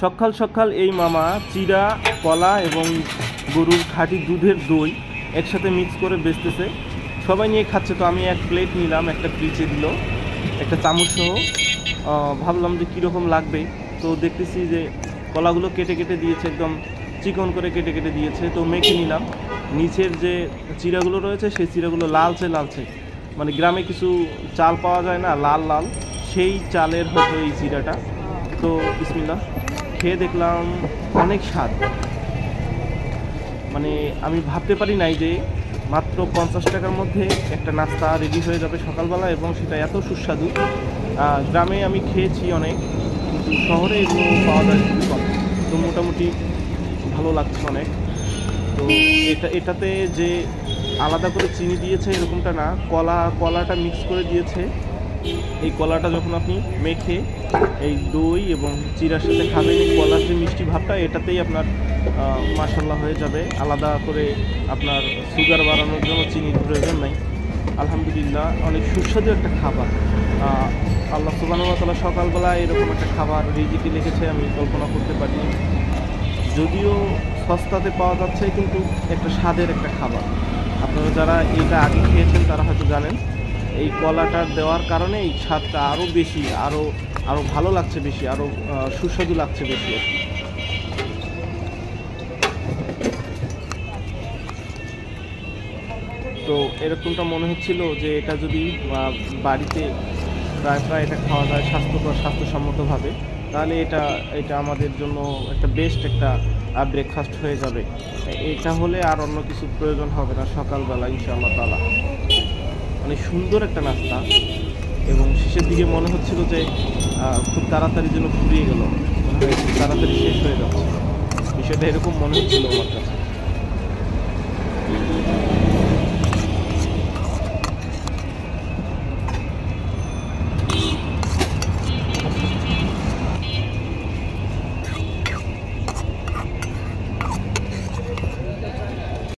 সকাল সকাল এই মামা চিড়া, কলা এবং গরুর খাঁটি দুধের দই একসাথে মিক্স করে বেচতেছে। সবাই নিয়ে খাচ্ছে, তো আমি এক প্লেট নিলাম, একটা ফ্রিজে দিল, একটা চামচ সহ। ভাবলাম যে কীরকম লাগবে। তো দেখতেছি যে কলাগুলো কেটে কেটে দিয়েছে, একদম চিকন করে কেটে কেটে দিয়েছে। তো মেখে নিলাম। নিচের যে চিড়াগুলো রয়েছে সেই চিড়াগুলো লালচে লালচে, মানে গ্রামে কিছু চাল পাওয়া যায় না লাল লাল, সেই চালের হয়তো এই চিড়াটা। তো বিসমিল্লাহ, খেয়ে দেখলাম অনেক স্বাদ। মানে আমি ভাবতে পারি নাই যে মাত্র 50 টাকার মধ্যে একটা নাস্তা রেডি হয়ে যাবে সকালবেলা, এবং সেটা এত সুস্বাদু। গ্রামে আমি খেয়েছি অনেক, কিন্তু শহরে এগুলো পাওয়া যায় খুবই কম। তো মোটামুটি ভালো লাগছে অনেক। তো এটাতে যে আলাদা করে চিনি দিয়েছে এরকমটা না, কলাটা মিক্স করে দিয়েছে। এই কলাটা যখন আপনি মেখে এই দই এবং চিড়ার সাথে খাবেন, এই কলার যে মিষ্টি ভাবটা এটাতেই আপনার মাশাল্লাহ হয়ে যাবে। আলাদা করে আপনার সুগার বাড়ানোর জন্য চিনির প্রয়োজন নাই। আলহামদুলিল্লাহ, অনেক সুস্বাদু একটা খাবার। আল্লাহ সুবহানাহু ওয়া তাআলা সকালবেলা এরকম একটা খাবার রিজিকে লিখেছে, আমি কল্পনা করতে পারিনি। যদিও সস্তাতে পাওয়া যাচ্ছে, কিন্তু একটা স্বাদের একটা খাবার। আপনারা যারা এটা আগে খেয়েছেন তারা হয়তো জানেন, এই কলাটা দেওয়ার কারণে এই স্বাদটা আরও বেশি, আরও ভালো লাগছে বেশি, আরও সুস্বাদু লাগছে বেশি। তো এরকমটা মনে হচ্ছিল যে এটা যদি বাড়িতে প্রায় এটা খাওয়া যায় স্বাস্থ্যসম্মতভাবে, তাহলে এটা আমাদের জন্য একটা বেস্ট একটা ব্রেকফাস্ট হয়ে যাবে। এটা হলে আর অন্য কিছু প্রয়োজন হবে না সকালবেলা ইনশাআল্লাহ তাআলা। মানে সুন্দর একটা নাস্তা, এবং শেষের দিকে মনে হচ্ছিল যে খুব তাড়াতাড়ি যেন ফুরিয়ে গেল, খুব তাড়াতাড়ি শেষ হয়ে যাচ্ছে। বিষয়টা এরকম মনে হচ্ছিল আমার কাছে।